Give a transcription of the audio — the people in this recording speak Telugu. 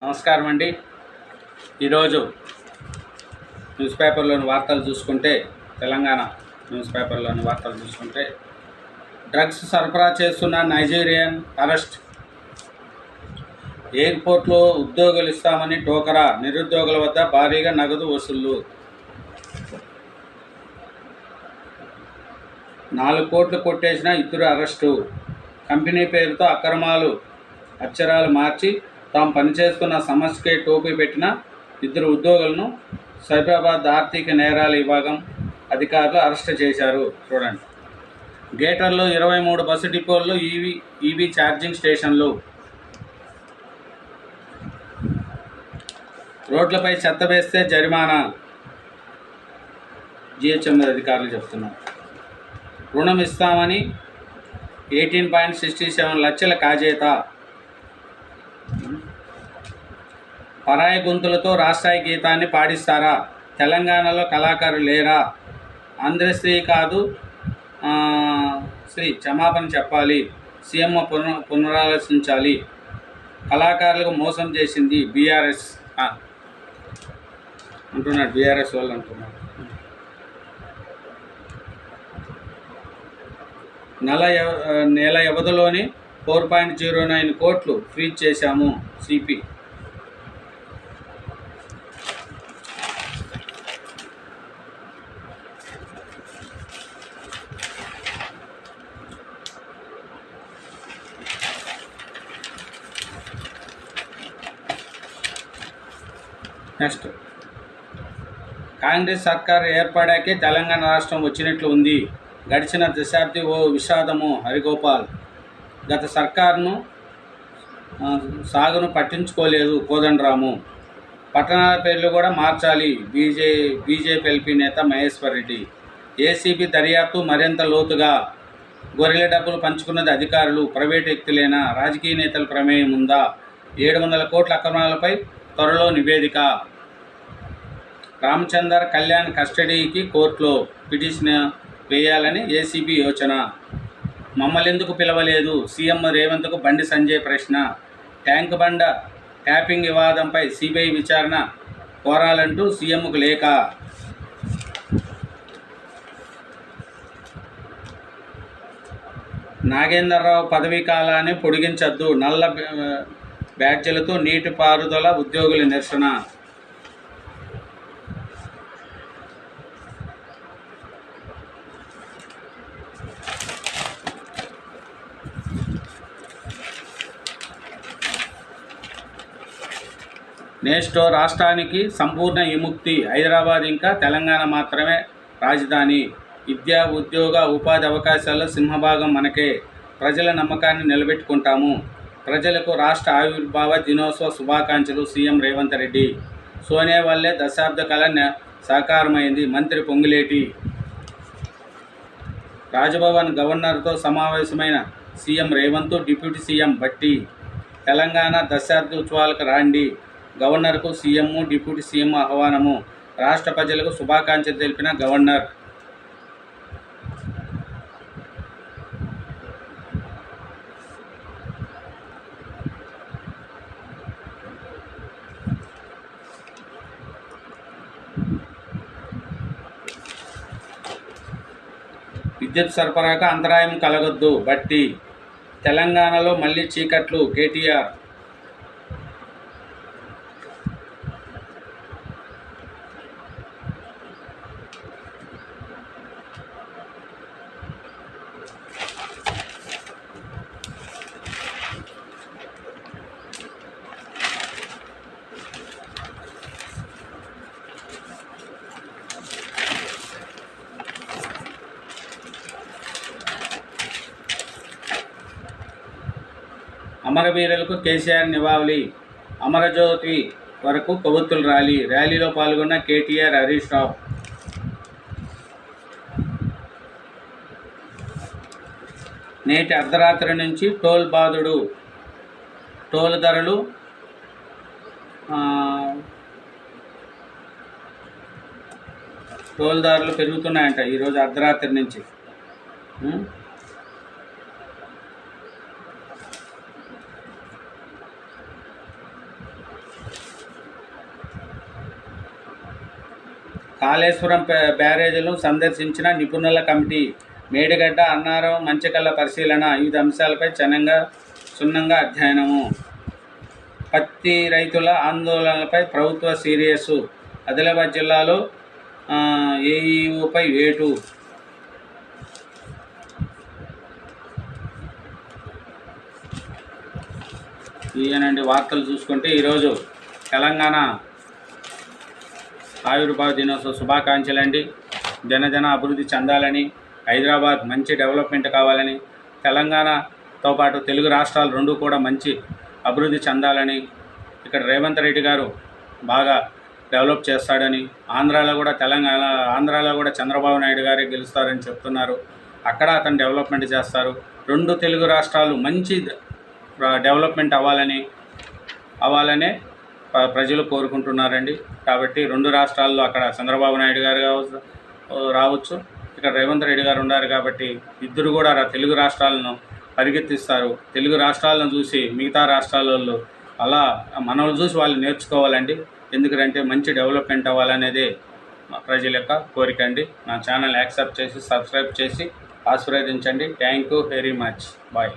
నమస్కారం అండి. ఈరోజు న్యూస్ పేపర్లోని వార్తలు చూసుకుంటే తెలంగాణ న్యూస్ పేపర్లోని వార్తలు చూసుకుంటే డ్రగ్స్ సరఫరా చేస్తున్న నైజీరియన్ అరెస్ట్, ఎయిర్పోర్ట్లో ఉద్యోగులు ఇస్తామని టోకరా, నిరుద్యోగుల వద్ద భారీగా నగదు వసూళ్లు, 4 కోట్లు కొట్టేసిన ఇద్దరు అరెస్టు, కంపెనీ పేరుతో అక్షరాలు మార్చి తాము పనిచేస్తున్న సంస్థకే టోపీ పెట్టిన ఇద్దరు ఉద్యోగులను సైబరాబాద్ ఆర్థిక నేరాల విభాగం అధికారులు అరెస్ట్ చేశారు. చూడండి, గేటర్లో 23 బస్సు డిపోల్లో ఈవీ ఛార్జింగ్ స్టేషన్లు, రోడ్లపై చెత్త వేస్తే జరిమానా, జిహెచ్ఎంసీ అధికారులు చెప్తున్నారు. రుణం ఇస్తామని 18.67 లక్షల కాజేత, పరాయి గొంతులతో రాష్ట్రాయి గీతాన్ని పాడిస్తారా, తెలంగాణలో కళాకారులు లేరా, ఆంధ్రశ్రీ కాదు శ్రీ క్షమాపణ చెప్పాలి, సీఎం పునరాలోచించాలి, కళాకారులకు మోసం చేసింది బీఆర్ఎస్ అంటున్నాడు. బీఆర్ఎస్ వాళ్ళు అంటున్నారు. నెల వ్యవధిలోని 4.09 కోట్లు ఫ్రీజ్ చేశాము సిపి. నెక్స్ట్, కాంగ్రెస్ సర్కారు ఏర్పడాకే తెలంగాణ రాష్ట్రం వచ్చినట్లు ఉంది. గడిచిన దశాబ్ది ఓ విషాదము. హరిగోపాల్, గత సర్కారును సాగును పట్టించుకోలేదు. కోదండరాము, పట్టణాల పేర్లు కూడా మార్చాలి. బీజేపీ ఎల్పీ నేత మహేశ్వర్ రెడ్డి, ఏసీబీ దర్యాప్తు మరింత లోతుగా, గొర్రెల డబ్బులు పంచుకున్నది అధికారులు, ప్రైవేటు వ్యక్తులేనా, రాజకీయ నేతల ప్రమేయం ఉందా, 700 కోట్ల అక్రమాలపై త్వరలో నివేదిక, రామచందర్ కళ్యాణ్ కస్టడీకి కోర్టులో పిటిషన్ వేయాలని ఏసీబీ యోచన, మమ్మల్నెందుకు పిలవలేదు, సీఎం రేవంత్కు బండి సంజయ్ ప్రశ్న, ట్యాంక్ బండ ట్యాపింగ్ వివాదంపై సిబిఐ విచారణ కోరాలంటూ సీఎంకు లేఖ, నాగేంద్రరావు పదవీ కాలాన్ని పొడిగించొద్దు, నల్ల బ్యాడ్జీలతో నీటిపారుదల ఉద్యోగుల నిరసన, నేస్టో రాష్ట్రానికి సంపూర్ణ విముక్తి, హైదరాబాద్ ఇంకా తెలంగాణ మాత్రమే రాజధాని, విద్యా ఉద్యోగ ఉపాధి అవకాశాల్లో సింహభాగం మనకే, ప్రజల నమ్మకాన్ని నిలబెట్టుకుంటాము, ప్రజలకు రాష్ట్ర ఆవిర్భావ దినోత్సవ శుభాకాంక్షలు, సీఎం రేవంత్ రెడ్డి, సోనియా వల్లే దశాబ్ద కళ సాకారమైంది, మంత్రి పొంగులేటి, రాజ్భవన్ గవర్నర్తో సమావేశమైన CM Revanth, deputy CM Bhatti, Telangana దశాబ్ది ఉత్సవాలకు రాండి, గవర్నర్కు సీఎం డిప్యూటీ సీఎం ఆహ్వానము, రాష్ట్ర ప్రజలకు శుభాకాంక్షలు తెలిపిన గవర్నర్. విద్యుత్ సరఫరాకు అంతరాయం కలగొద్దు, భట్టి, తెలంగాణలో మళ్లీ చీకట్లు, కేటీఆర్, అమరవీరులకు కేసీఆర్ నివాళి, అమరజ్యోతి వరకు కొవ్వొత్తుల ర్యాలీలో పాల్గొన్న కేటీఆర్, హరీష్ రావు, నేటి అర్ధరాత్రి నుంచి టోల్ ధరలు పెరుగుతున్నాయంట. ఈరోజు అర్ధరాత్రి నుంచి కాళేశ్వరం బ్యారేజీలను సందర్శించిన నిపుణుల కమిటీ. మేడిగడ్డ అన్నారం మంచికల్ల పరిశీలన. వివిధ అంశాలపై క్షుణ్ణంగా అధ్యయనము. పత్తి రైతుల ఆందోళనలపై ప్రభుత్వ సీరియస్. ఆదిలాబాద్ జిల్లాలో ఏఈఓపై వేటు. ఈయనండి వార్తలు చూసుకుంటే ఈరోజు తెలంగాణ ఆవిర్భావ దినోత్సవ శుభాకాంక్షలు అండి. జనజన అభివృద్ధి చెందాలని, హైదరాబాద్ మంచి డెవలప్మెంట్ కావాలని, తెలంగాణతో పాటు తెలుగు రాష్ట్రాలు రెండు కూడా మంచి అభివృద్ధి చెందాలని, ఇక్కడ రేవంత్ రెడ్డి గారు బాగా డెవలప్ చేస్తాడని, ఆంధ్రాలో కూడా చంద్రబాబు నాయుడు గారే గెలుస్తారని చెప్తున్నారు. అక్కడ అతను డెవలప్మెంట్ చేస్తారు. రెండు తెలుగు రాష్ట్రాలు మంచి డెవలప్మెంట్ అవ్వాలనే ప్రజలు కోరుకుంటున్నారండి. కాబట్టి రెండు రాష్ట్రాల్లో అక్కడ చంద్రబాబు నాయుడు గారు రావచ్చు, ఇక్కడ రేవంత్ రెడ్డి గారు ఉన్నారు. కాబట్టి ఇద్దరు కూడా తెలుగు రాష్ట్రాలను పరిగెత్తిస్తారు. తెలుగు రాష్ట్రాలను చూసి మిగతా రాష్ట్రాలలో అలా మనల్ని చూసి వాళ్ళు నేర్చుకోవాలండి. ఎందుకంటే మంచి డెవలప్మెంట్ అవ్వాలనేదే ప్రజల యొక్క కోరిక అండి. నా ఛానల్ యాక్సెప్ట్ చేసి సబ్స్క్రైబ్ చేసి ఆశీర్వదించండి. Thank you very much. Bye.